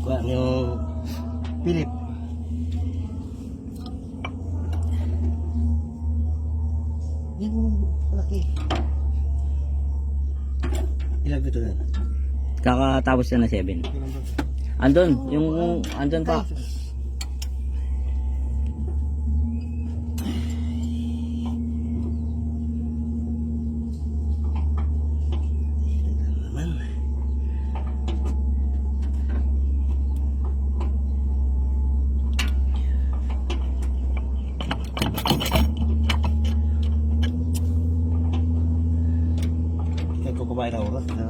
Kuha yung Philip. Yung laki. Ilang dito na? Kakatapos na 7. Andun, yung andun pa. Kumain na oras na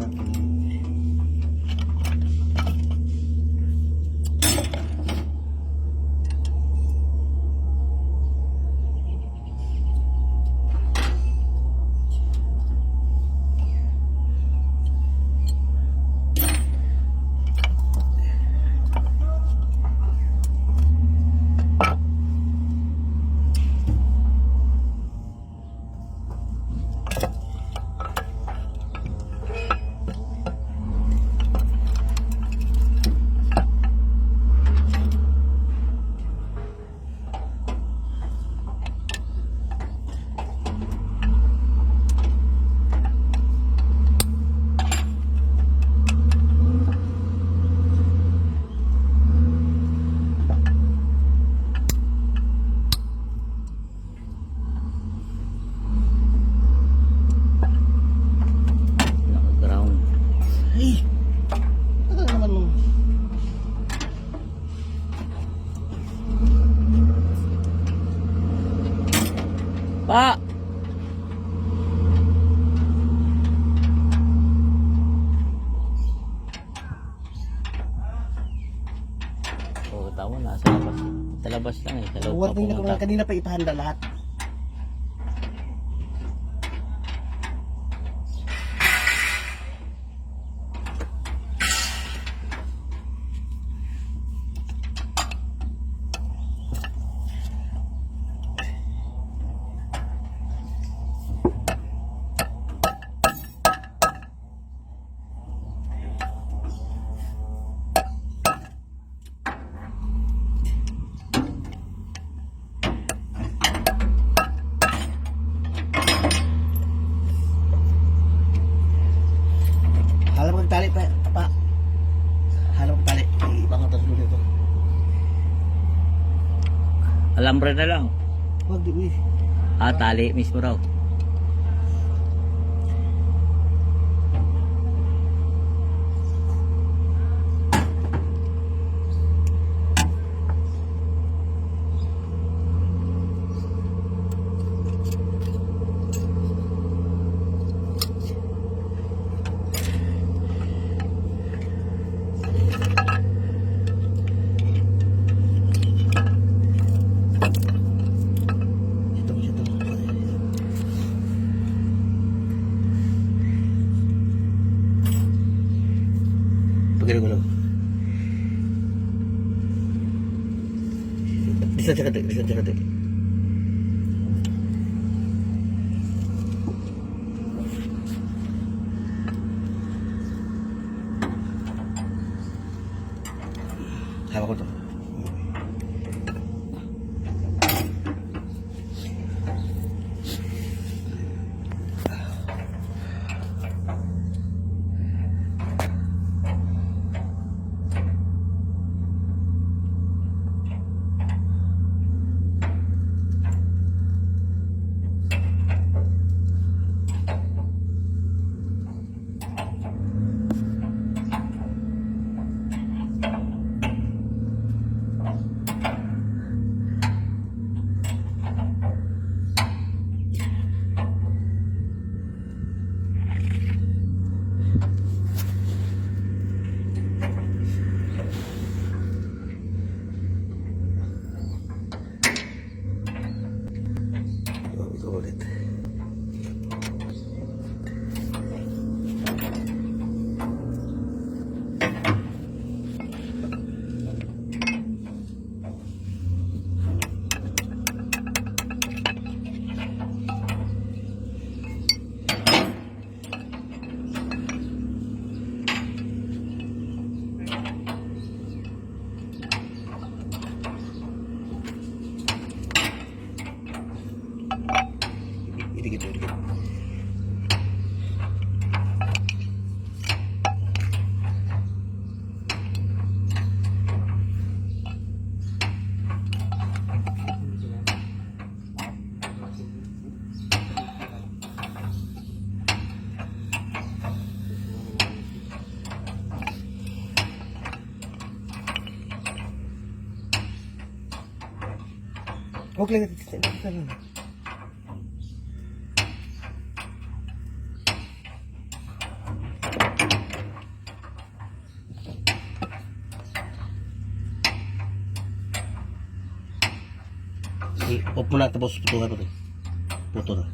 Naka-ground. ay, ano naman mo? Pa! Oo, tama. Nasa labas. Sa labas lang eh. Sa loob pa Warning na ko pumunta. lang kanina pa ipahanda lahat. Halam kang tali pa. Halam kang tali. Ibang atas mo dito. Alambre na lang. Wag di uy. Ah, tali mismo raw. Pagano-gano. Bisa cakap. Hawak ko to. Huwag lang natin. Off mo na tapos puto na.